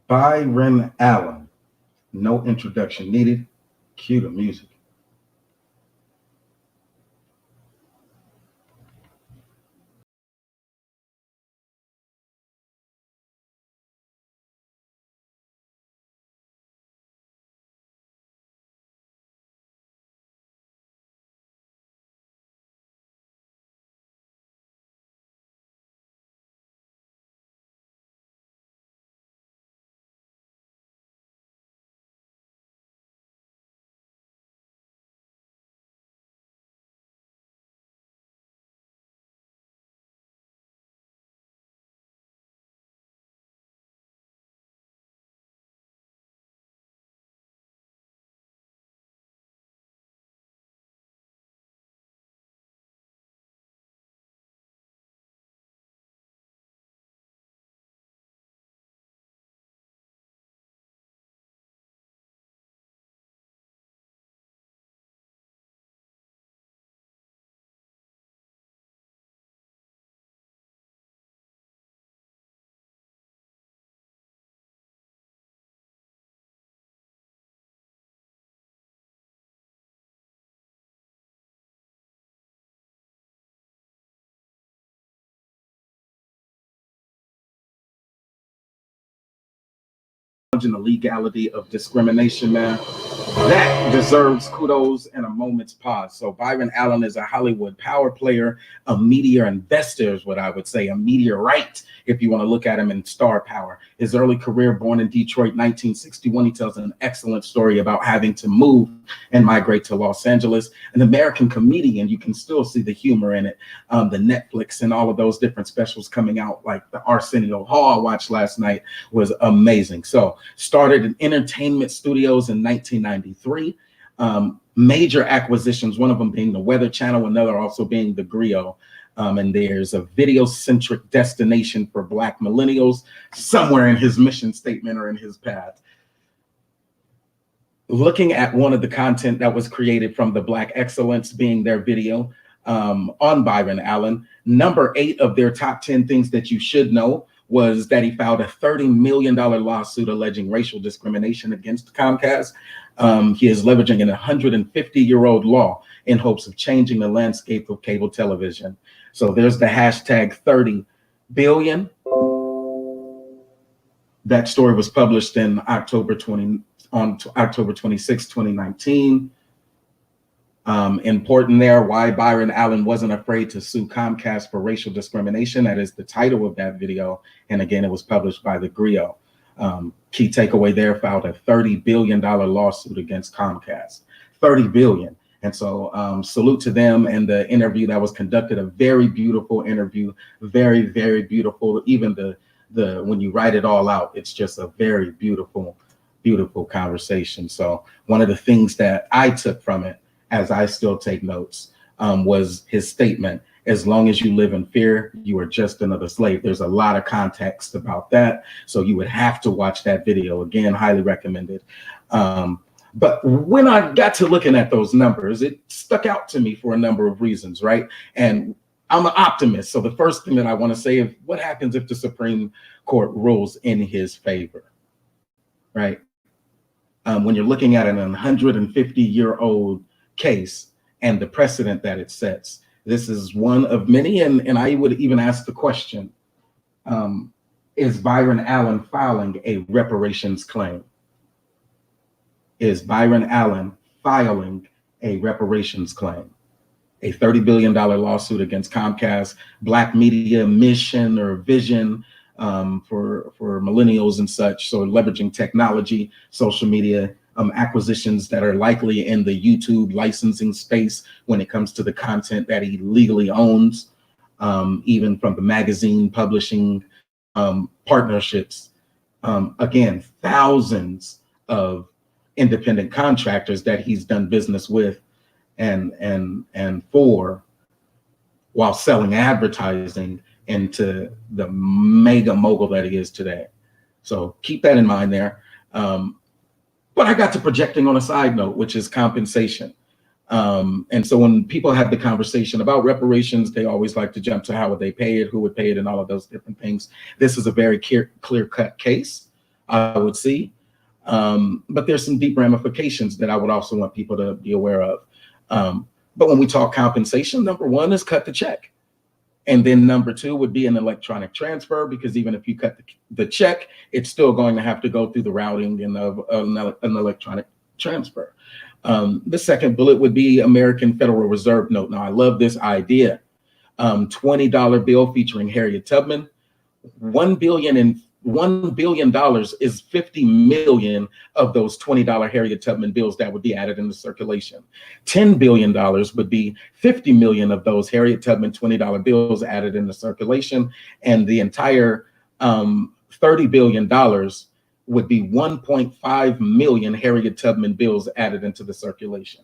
Byron Allen. No introduction needed. Cue the music. The legality of discrimination, man. That deserves kudos and a moment's pause. So Byron Allen is a Hollywood power player, a media investor is what I would say, a meteorite, if you want to look at him in star power. His early career, born in Detroit, 1961, he tells an excellent story about having to move and migrate to Los Angeles. An American comedian, you can still see the humor in it. The Netflix and all of those different specials coming out, like the Arsenio Hall I watched last night, was amazing. So started in entertainment studios in 1993. Major acquisitions, one of them being the Weather Channel, another also being theGrio. And there's a video-centric destination for Black millennials somewhere in his mission statement or in his path. Looking at one of the content that was created from the Black Excellence being their video on Byron Allen, number 8 of their top 10 things that you should know was that he filed a $30 million lawsuit alleging racial discrimination against Comcast. He is leveraging an 150-year-old law in hopes of changing the landscape of cable television. So there's the hashtag 30 billion. That story was published in October 26, 2019. Important there, why Byron Allen wasn't afraid to sue Comcast for racial discrimination. That is the title of that video. And again, it was published by theGrio. Key takeaway there, filed a $30 billion lawsuit against Comcast. $30 billion. And so salute to them and the interview that was conducted, a very beautiful interview, very, very beautiful. Even the when you write it all out, it's just a very beautiful, beautiful conversation. So one of the things that I took from it, as I still take notes, was his statement, as long as you live in fear, you are just another slave. There's a lot of context about that. So you would have to watch that video. Again, highly recommended. But when I got to looking at those numbers, it stuck out to me for a number of reasons, right? And I'm an optimist. So the first thing that I want to say is, what happens if the Supreme Court rules in his favor, right? When you're looking at an 150-year-old case and the precedent that it sets, this is one of many. And I would even ask the question, is Byron Allen filing a reparations claim? Is Byron Allen filing a reparations claim? A $30 billion lawsuit against Comcast, Black media mission or vision for millennials and such. So leveraging technology, social media, acquisitions that are likely in the YouTube licensing space when it comes to the content that he legally owns, even from the magazine publishing partnerships. Again, thousands of independent contractors that he's done business with and for, while selling advertising into the mega mogul that he is today. So keep that in mind there. But I got to projecting on a side note, which is compensation. And so when people have the conversation about reparations, they always like to jump to how would they pay it, who would pay it, and all of those different things. This is a very clear-cut case. I would see. But there's some deep ramifications that I would also want people to be aware of. But when we talk compensation, number one is cut the check. And then number two would be an electronic transfer, because even if you cut the check, it's still going to have to go through the routing and of an electronic transfer. The second bullet would be American Federal Reserve note. Now, I love this idea. $20 bill featuring Harriet Tubman. $1 billion is 50 million of those $20 Harriet Tubman bills that would be added into circulation. $10 billion would be 50 million of those Harriet Tubman $20 bills added into circulation, and the entire $30 billion would be 1.5 million Harriet Tubman bills added into the circulation.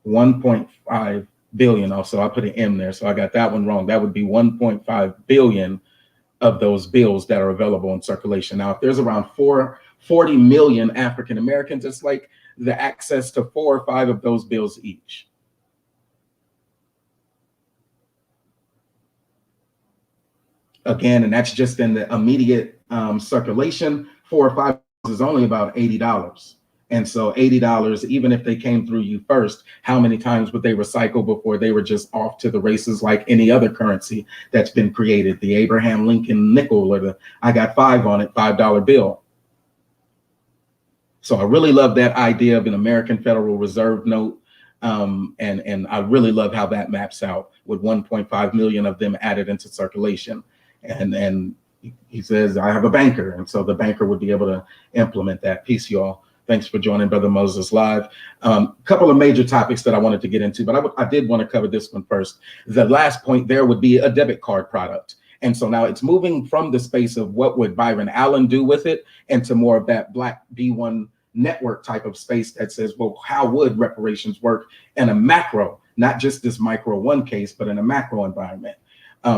1.5 billion. Also, I put an M there, so I got that one wrong. That would be 1.5 billion of those bills that are available in circulation. Now, if there's around 40 million African Americans, it's like the access to 4 or 5 of those bills each. Again, and that's just in the immediate circulation. 4 or 5 is only about $80. And so $80, even if they came through you first, how many times would they recycle before they were just off to the races like any other currency that's been created? The Abraham Lincoln nickel, or the I got 5 on it, $5 bill. So I really love that idea of an American Federal Reserve note. And I really love how that maps out with 1.5 million of them added into circulation. And he says, I have a banker. And so the banker would be able to implement that piece, y'all. Thanks for joining Brother Moses Live. Couple of major topics that I wanted to get into, but I did want to cover this one first. The last point there would be a debit card product. And so now it's moving from the space of what would Byron Allen do with it into more of that Black B1 network type of space that says, well, how would reparations work in a macro, not just this micro one case, but in a macro environment.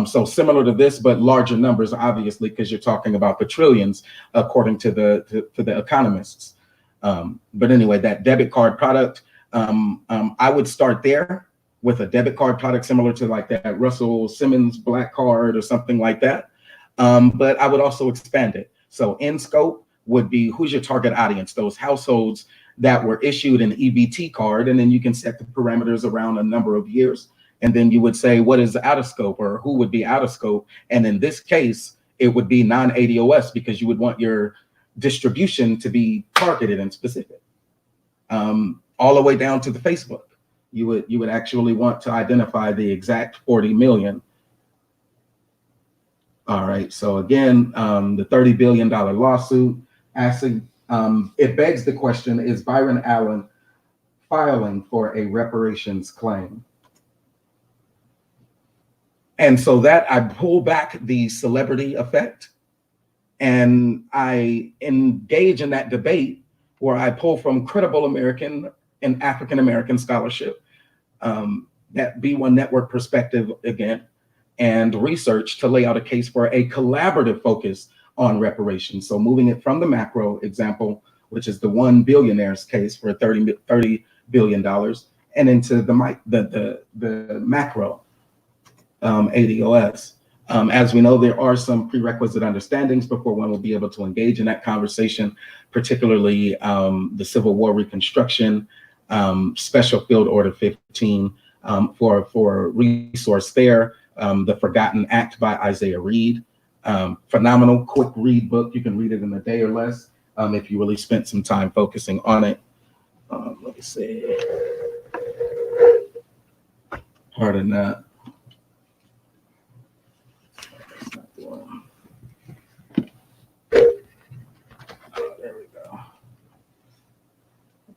So similar to this, but larger numbers, obviously, because you're talking about the trillions, according to the economists. But anyway, that debit card product, I would start there with a debit card product similar to like that Russell Simmons Black Card or something like that. But I would also expand it. So in scope would be, who's your target audience? Those households that were issued an EBT card, and then you can set the parameters around a number of years. And then you would say, what is out of scope, or who would be out of scope? And in this case, it would be non-ADOS, because you would want your distribution to be targeted and specific. All the way down to the Facebook. You would actually want to identify the exact 40 million. All right, so again, the $30 billion lawsuit, asking, it begs the question, is Byron Allen filing for a reparations claim? And so that I pull back the celebrity effect, and I engage in that debate where I pull from credible American and African American scholarship, that B1 network perspective again, and research to lay out a case for a collaborative focus on reparations. So moving it from the macro example, which is the one billionaire's case for $30 billion, and into the macro ADOS. As we know, there are some prerequisite understandings before one will be able to engage in that conversation, particularly the Civil War Reconstruction, Special Field Order 15 for resource there, The Forgotten Act by Isaiah Reed. Phenomenal, quick read book. You can read it in a day or less if you really spent some time focusing on it. Let me see. Pardon that.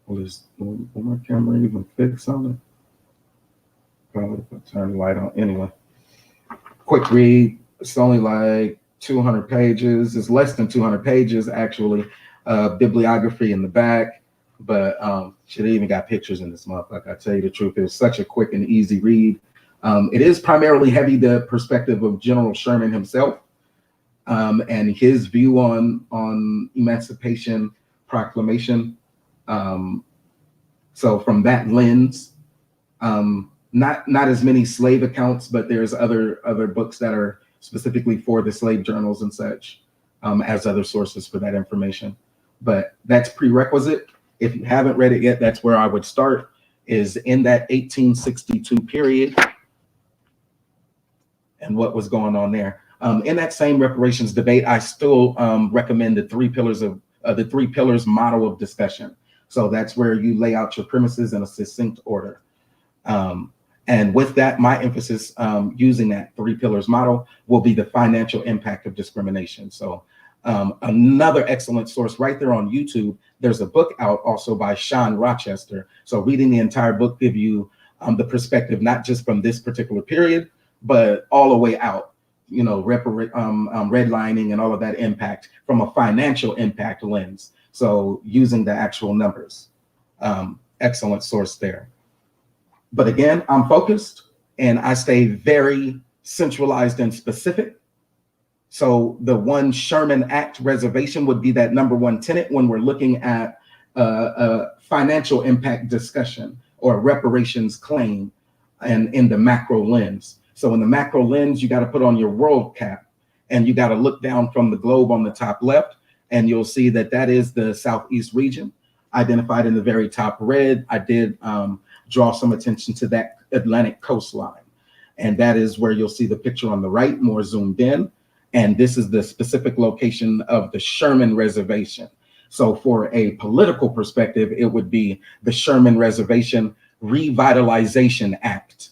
Will my camera even fix on it? Probably if I turn the light on. Anyway, quick read. It's only like 200 pages. It's less than 200 pages, actually. Bibliography in the back, but should have even got pictures in this month. Like I tell you the truth, it was such a quick and easy read. It is primarily heavy the perspective of General Sherman himself, and his view on Emancipation Proclamation. So from that lens, not as many slave accounts, but there's other books that are specifically for the slave journals and such. as other sources for that information. But that's prerequisite. If you haven't read it yet, that's where I would start, is in that 1862 period and what was going on there. In that same reparations debate, I still recommend the three pillars model of discussion. So that's where you lay out your premises in a succinct order. And with that, my emphasis using that three pillars model will be the financial impact of discrimination. So another excellent source right there on YouTube, there's a book out also by Sean Rochester. So reading the entire book give you the perspective, not just from this particular period, but all the way out, you know, redlining and all of that impact from a financial impact lens. So using the actual numbers, excellent source there. But again, I'm focused and I stay very centralized and specific. So the one Sherman Act reservation would be that number one tenet when we're looking at a financial impact discussion or a reparations claim and in the macro lens. So in the macro lens, you got to put on your world cap and you got to look down from the globe on the top left, and you'll see that that is the Southeast region identified in the very top red. I did draw some attention to that Atlantic coastline, and that is where you'll see the picture on the right, more zoomed in. And this is the specific location of the Sherman Reservation. So for a political perspective, it would be the Sherman Reservation Revitalization Act.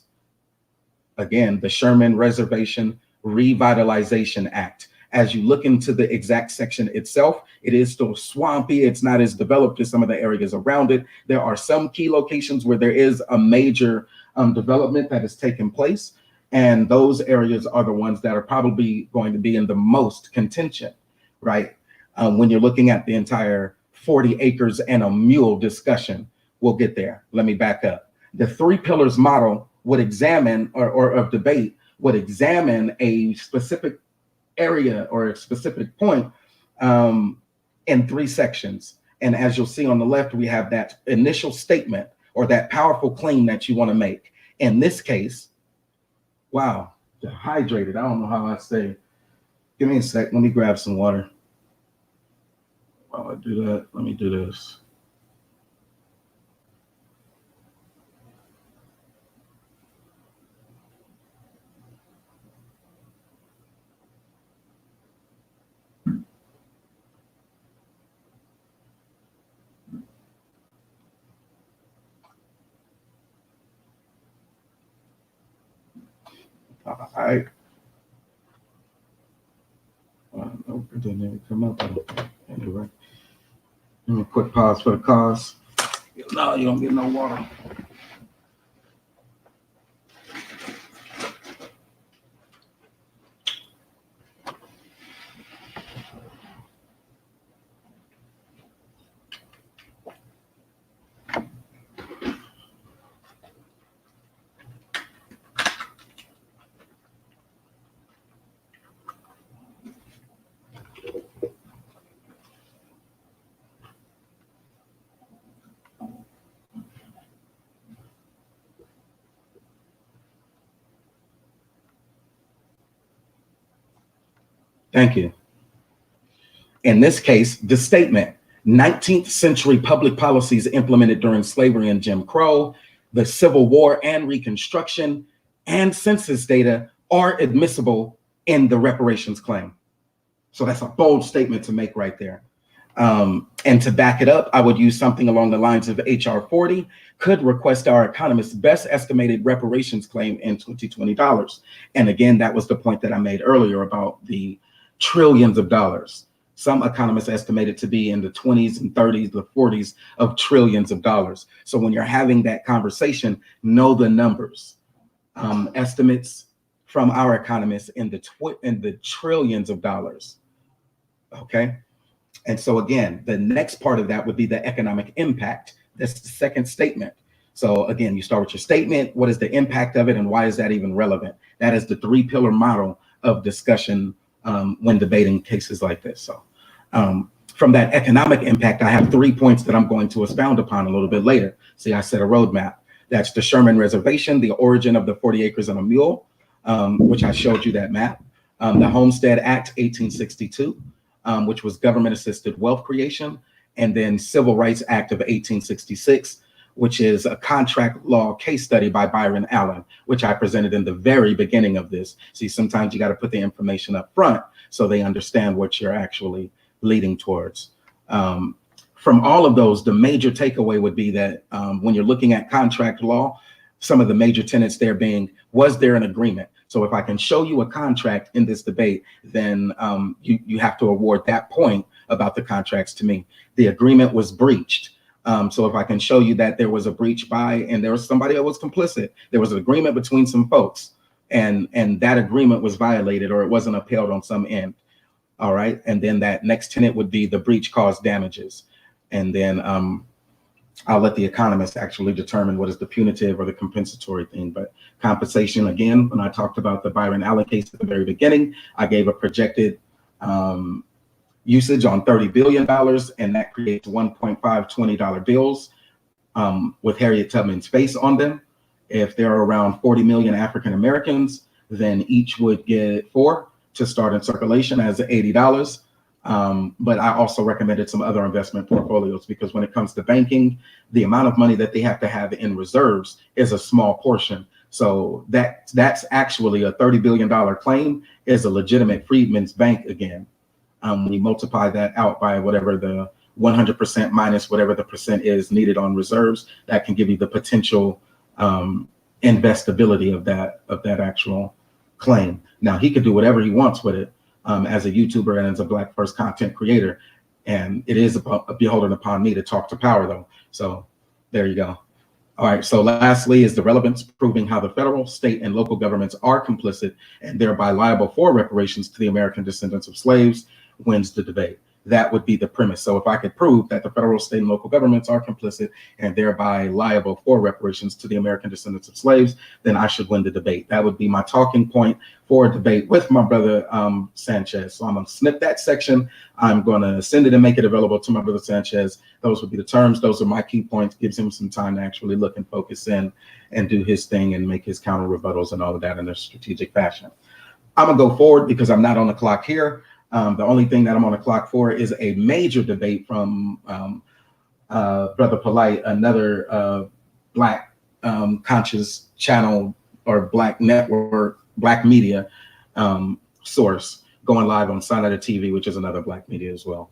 Again, the Sherman Reservation Revitalization Act. As you look into the exact section itself, it is still swampy. It's not as developed as some of the areas around it. There are some key locations where there is a major development that has taken place. And those areas are the ones that are probably going to be in the most contention, right? When you're looking at the entire 40 acres and a mule discussion, we'll get there. Let me back up. The three pillars model would examine, or of debate, would examine a specific area or a specific point in three sections. And as you'll see on the left, we have that initial statement or that powerful claim that you want to make. In this case, wow, dehydrated. I don't know how I say. Give me a sec. Let me grab some water. While I do that, let me do this. All right. Nope, it didn't even come up. Anyway, let me quick pause for the cause. No, you don't get no water. Thank you. In this case, the statement, 19th century public policies implemented during slavery and Jim Crow, the Civil War and Reconstruction, and census data are admissible in the reparations claim. So that's a bold statement to make right there. And to back it up, I would use something along the lines of HR 40 could request our economist's best estimated reparations claim in 2020 dollars. And again, that was the point that I made earlier about the trillions of dollars. Some economists estimate it to be in the 20s and 30s, the 40s of trillions of dollars. So when you're having that conversation, know the numbers. Estimates from our economists in the trillions of dollars. Okay. And so again, the next part of that would be the economic impact. That's the second statement. So again, you start with your statement. What is the impact of it and why is that even relevant? That is the three pillar model of discussion when debating cases like this. So from that economic impact, I have 3 points that I'm going to expound upon a little bit later. See, I set a roadmap. That's the Sherman Reservation, the origin of the 40 acres and a mule, which I showed you that map. The Homestead Act, 1862. which was government-assisted wealth creation, and then Civil Rights Act of 1866, which is a contract law case study by Byron Allen, which I presented in the very beginning of this. See, sometimes you got to put the information up front so they understand what you're actually leading towards. From all of those, the major takeaway would be that when you're looking at contract law, some of the major tenets there being, was there an agreement? So if I can show you a contract in this debate, then you have to award that point about the contracts to me. The agreement was breached. So if I can show you that there was a breach and there was somebody that was complicit, there was an agreement between some folks, and that agreement was violated or it wasn't upheld on some end. All right. And then that next tenet would be the breach caused damages. And then I'll let the economists actually determine what is the punitive or the compensatory thing. But compensation, again, when I talked about the Byron Allen case at the very beginning, I gave a projected usage on $30 billion, and that creates 1.5 $20 bills with Harriet Tubman's face on them. If there are around 40 million African Americans, then each would get 4 to start in circulation as $80. But I also recommended some other investment portfolios, because when it comes to banking, the amount of money that they have to have in reserves is a small portion. So that's actually a $30 billion claim is a legitimate Freedmen's Bank again. When you multiply that out by whatever the 100% minus whatever the percent is needed on reserves, that can give you the potential investability of that actual claim. Now, he could do whatever he wants with it as a YouTuber and as a Black First content creator. And it is beholden upon me to talk to power, though. So there you go. All right. So lastly is the relevance, proving how the federal, state, and local governments are complicit and thereby liable for reparations to the American descendants of slaves wins the debate. That would be the premise. So if I could prove that the federal, state, and local governments are complicit and thereby liable for reparations to the American descendants of slaves, then I should win the debate. That would be my talking point for a debate with my brother Sanchez. So I'm going to snip that section. I'm going to send it and make it available to my brother Sanchez. Those would be the terms. Those are my key points. Gives him some time to actually look and focus in and do his thing and make his counter rebuttals and all of that in a strategic fashion. I'm going to go forward because I'm not on the clock here. The only thing that I'm on the clock for is a major debate from Brother Polite, another Black conscious channel or Black network, Black media source, going live on Side TV, which is another Black media as well.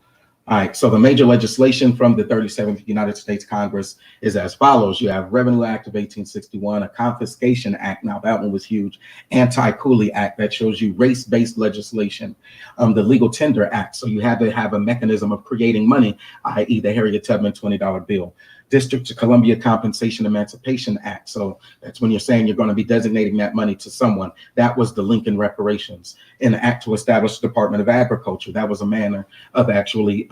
All right, so the major legislation from the 37th United States Congress is as follows. You have Revenue Act of 1861, a Confiscation Act. Now that one was huge. Anti-Coolie Act that shows you race-based legislation. The Legal Tender Act. So you had to have a mechanism of creating money, i.e. the Harriet Tubman $20 bill. District of Columbia Compensation Emancipation Act. So that's when you're saying you're going to be designating that money to someone. That was the Lincoln Reparations. An act to establish the Department of Agriculture. That was a manner of actually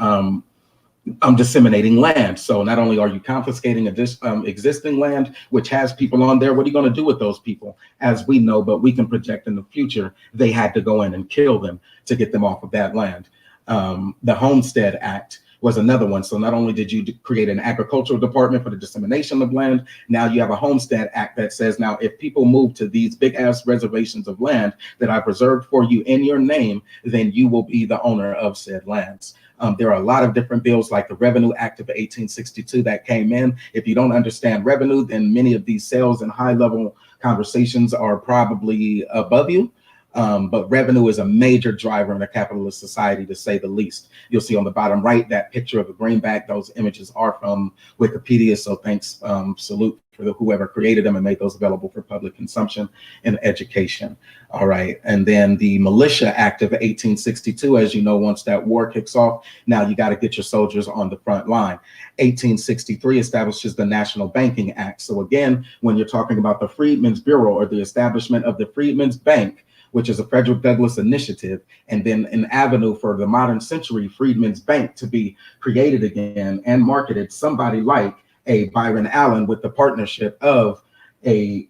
disseminating land. So not only are you confiscating existing land, which has people on there, what are you going to do with those people? As we know, but we can project in the future, they had to go in and kill them to get them off of that land. The Homestead Act was another one. So not only did you create an agricultural department for the dissemination of land, now you have a Homestead Act that says, now if people move to these big ass reservations of land that I've reserved for you in your name, then you will be the owner of said lands. There are a lot of different bills like the Revenue Act of 1862 that came in. If you don't understand revenue, then many of these sales and high level conversations are probably above you. But revenue is a major driver in a capitalist society, to say the least. You'll see on the bottom right that picture of a greenback. Those images are from Wikipedia. So thanks, salute for whoever created them and made those available for public consumption and education. All right. And then the Militia Act of 1862, as you know, once that war kicks off, now you got to get your soldiers on the front line. 1863 establishes the National Banking Act. So again, when you're talking about the Freedmen's Bureau or the establishment of the Freedmen's Bank, which is a Frederick Douglass initiative, and then an avenue for the modern century Freedmen's Bank to be created again and marketed, somebody like a Byron Allen with the partnership of a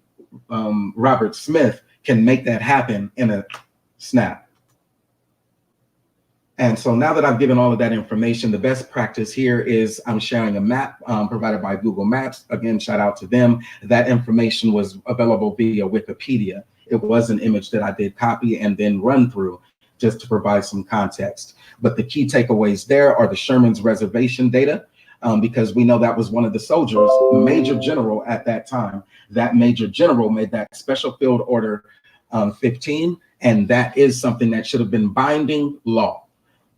Robert Smith can make that happen in a snap. And so now that I've given all of that information, the best practice here is I'm sharing a map provided by Google Maps. Again, shout out to them. That information was available via Wikipedia. It was an image that I did copy and then run through. just to provide some context. But the key takeaways there are the Sherman's reservation data, because we know that was one of the soldiers, major general at that time. That major general made that special field order 15, and that is something that should have been binding law.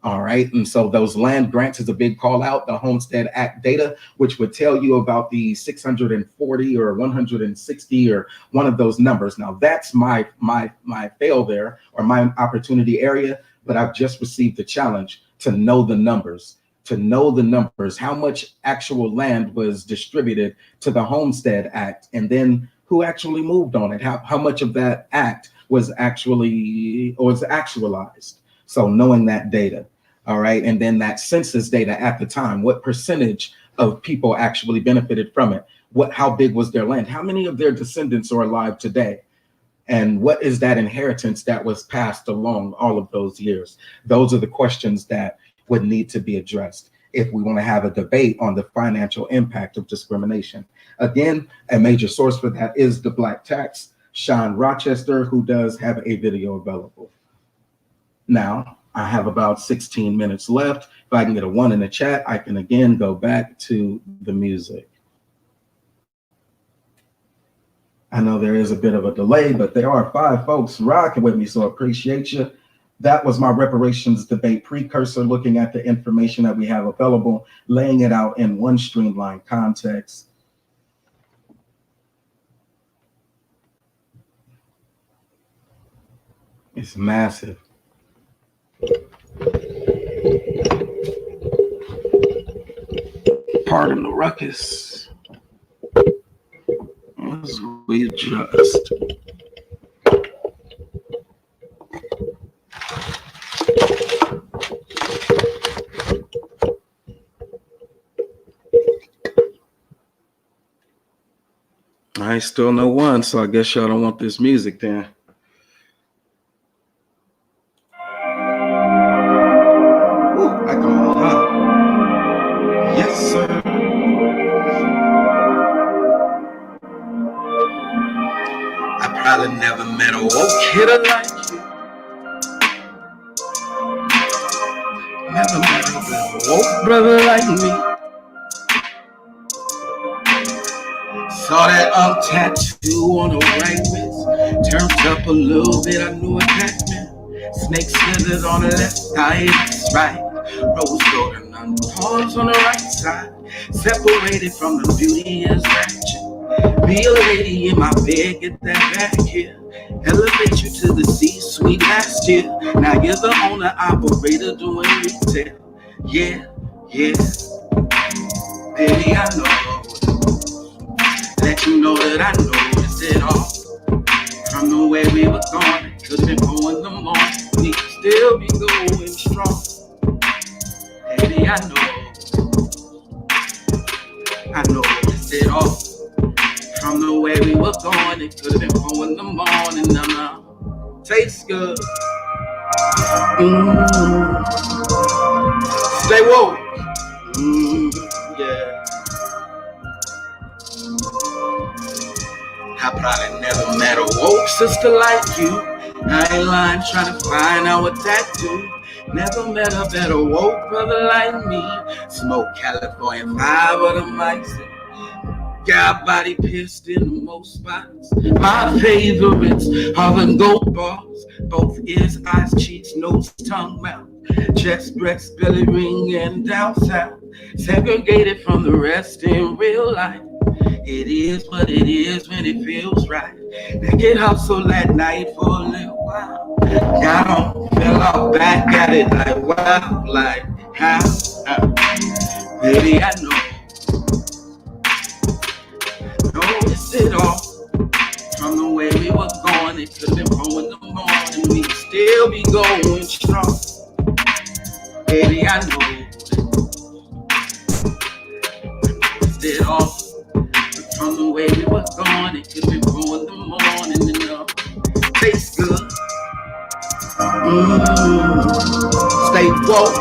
All right, and so those land grants is a big call out. The Homestead Act data, which would tell you about the 640 or 160 or one of those numbers. Now that's my fail there, or my opportunity area, but I've just received the challenge to know the numbers, how much actual land was distributed to the Homestead Act, and then who actually moved on it, how much of that act was actualized. So knowing that data. All right, and then that census data at the time, what percentage of people actually benefited from it? How big was their land? How many of their descendants are alive today? And what is that inheritance that was passed along all of those years? Those are the questions that would need to be addressed if we want to have a debate on the financial impact of discrimination. Again, a major source for that is the Black Tax, Sean Rochester, who does have a video available. Now, I have about 16 minutes left. If I can get a 1 in the chat, I can again go back to the music. I know there is a bit of a delay, but there are 5 folks rocking with me, so I appreciate you. That was my reparations debate precursor, looking at the information that we have available, laying it out in one streamlined context. It's massive. Pardon the ruckus as we adjust. I still know one, so I guess y'all don't want this music then. Never met a woke hitter like you. Never met a woke brother like me. Saw that tattoo on the right wrist. Turned up a little bit, I knew attachment. Snake slithers on the left side, that's right. Rose golden underpawns on the right side. Separated from the beauty is ratchet. Be a lady in my bed, get that back here. Elevate you to the C-suite last year. Now you're the owner, operator doing retail. Yeah, yeah. Baby, I know. Let you know that I noticed it all. From the way we were going, it could have been going the morning. We could still be going strong. Baby, I know. I noticed it all. From the way we were going, it could have been 4 in the morning. No, tastes good. Stay woke. Yeah. I probably never met a woke sister like you. I ain't lying, trying to find out what that do. Never met a better woke brother like me. Smoke California 5 of the mics. Got body pierced in the most spots. My favorites are the gold bars. Both ears, eyes, cheeks, nose, tongue, mouth. Chest, breast, belly ring, and down south. Segregated from the rest in real life. It is what it is when it feels right. I get hustle at night for a little while. Got on, fell off back at it like wow, like how? Baby, I know. Noticed it all. From the way we were going, it could have been 4 in the morning. We could still be going strong. Baby, I know. Noticed it all. From the way we were going, it could have been 4 in the morning. And tastes good. Stay woke.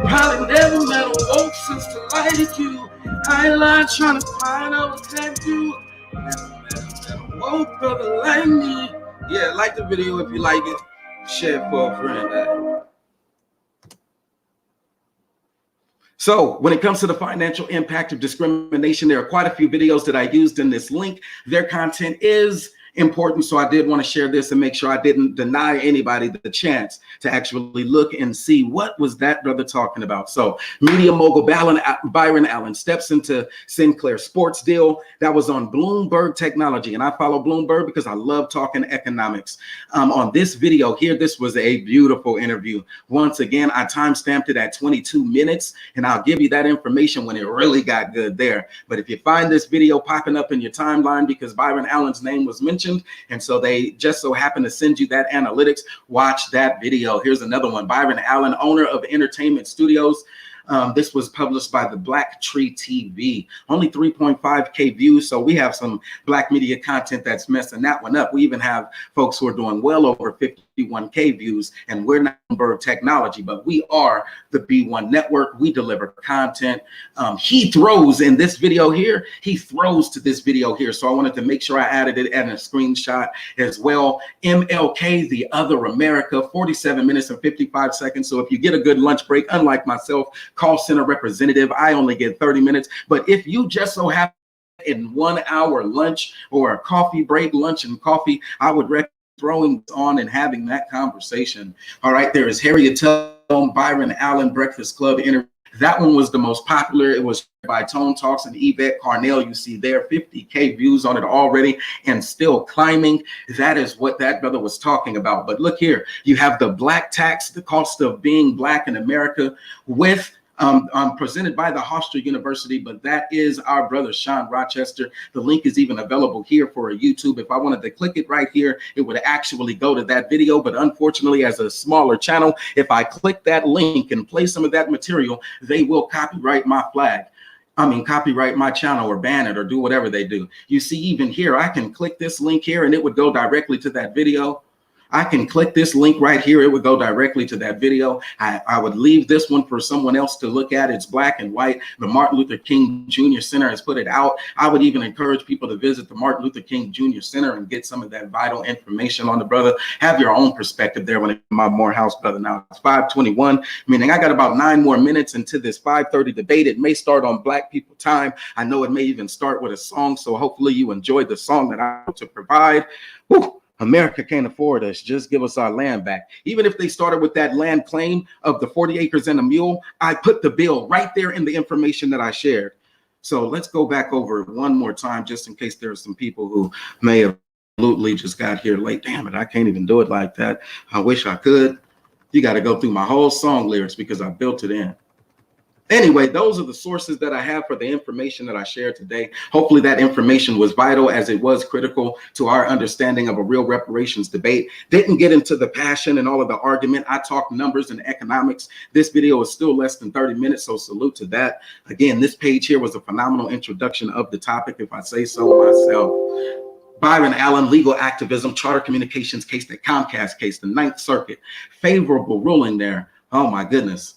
Probably never met a woke sister like you. I ain't lying, trying to find out what that do. Never both brother like me. Yeah, like the video if you like it. Share it for a friend. So when it comes to the financial impact of discrimination, there are quite a few videos that I used in this link. Their content is important, so I did want to share this and make sure I didn't deny anybody the chance to actually look and see what was that brother talking about. So media mogul Byron Allen steps into Sinclair sports deal. That was on Bloomberg Technology, and I follow Bloomberg because I love talking economics. On this video here, this was a beautiful interview. Once again, I timestamped it at 22 minutes, and I'll give you that information when it really got good there. But if you find this video popping up in your timeline because Byron Allen's name was mentioned, and so they just so happen to send you that analytics, watch that video. Here's another one. Byron Allen, owner of Entertainment Studios. This was published by the Black Tree TV. Only 3.5K views, so we have some Black media content that's messing that one up. We even have folks who are doing well over 51K views, and we're not Bloomberg Technology, but we are the B1 Network. We deliver content. He throws in this video here. He throws to this video here, so I wanted to make sure I added it and a screenshot as well. MLK, The Other America, 47 minutes and 55 seconds. So if you get a good lunch break, unlike myself, call center representative, I only get 30 minutes. But if you just so happen in 1 hour lunch or a coffee break, lunch and coffee, I would recommend throwing on and having that conversation. All right, there is Harriet Tubman, Byron Allen, Breakfast Club interview. That one was the most popular. It was by Tone Talks and Yvette Carnell. You see there 50K views on it already and still climbing. That is what that brother was talking about. But look here, you have the black tax, the cost of being black in America, with presented by the Hofstra University, but that is our brother Sean Rochester. The link is even available here for a YouTube. If I wanted to click it right here, it would actually go to that video, but unfortunately, as a smaller channel, if I click that link and play some of that material, they will copyright my flag. Copyright my channel or ban it or do whatever they do. You see, even here, I can click this link here and it would go directly to that video. I can click this link right here. It would go directly to that video. I would leave this one for someone else to look at. It's black and white. The Martin Luther King Jr. Center has put it out. I would even encourage people to visit the Martin Luther King Jr. Center and get some of that vital information on the brother. Have your own perspective there when it's my Morehouse brother. Now it's 5:21, meaning I got about 9 more minutes into this 5:30 debate. It may start on Black people time. I know it may even start with a song. So hopefully you enjoyed the song that I want to provide. Whew. America can't afford us. Just give us our land back. Even if they started with that land claim of the 40 acres and a mule, I put the bill right there in the information that I shared. So let's go back over it one more time, just in case there are some people who may have absolutely just got here late. Damn it, I can't even do it like that. I wish I could. You got to go through my whole song lyrics because I built it in. Anyway, those are the sources that I have for the information that I shared today. Hopefully that information was vital, as it was critical to our understanding of a real reparations debate. Didn't get into the passion and all of the argument. I talked numbers and economics. This video is still less than 30 minutes, so salute to that. Again, this page here was a phenomenal introduction of the topic, if I say so myself. Byron Allen, legal activism, charter communications case, the Comcast case, the Ninth Circuit, favorable ruling there. Oh my goodness.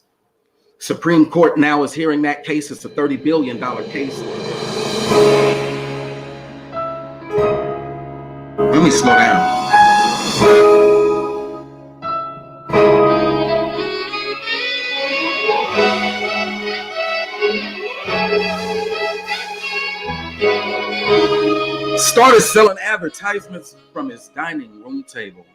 Supreme Court now is hearing that case. It's a $30 billion case. Let me slow down. Started selling advertisements from his dining room table.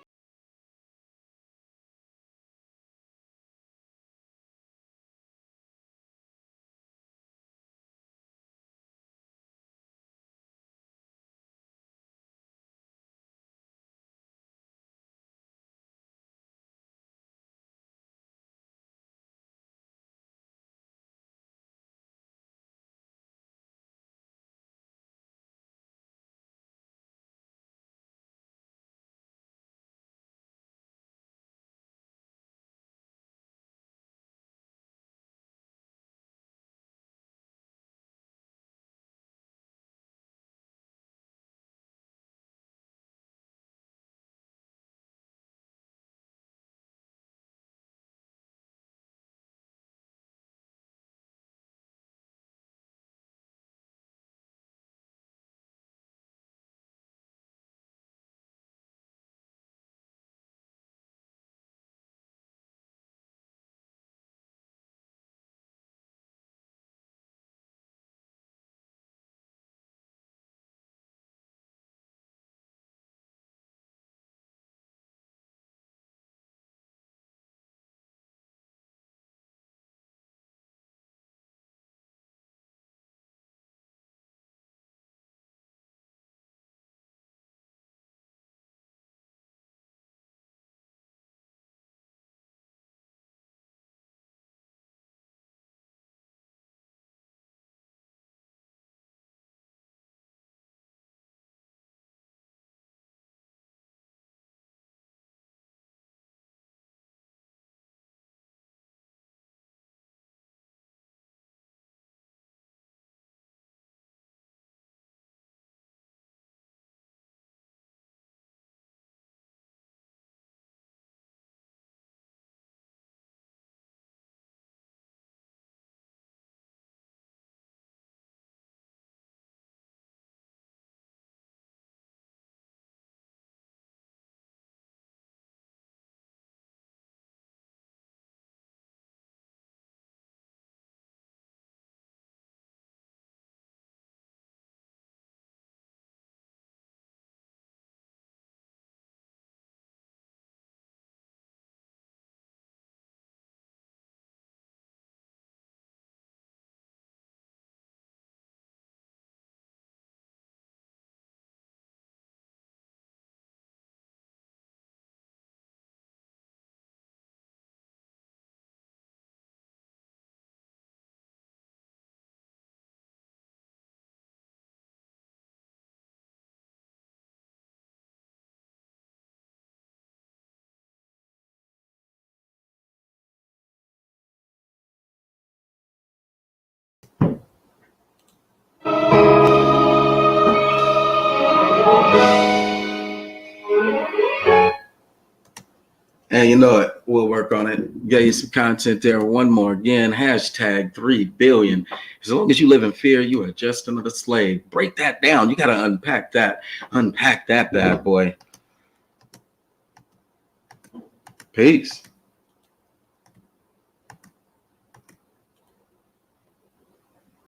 you know it. We'll work on it. Get you some content there. One more again. Hashtag 3 billion. As long as you live in fear, you are just another slave. Break that down. You got to unpack that. Unpack that bad boy. Peace.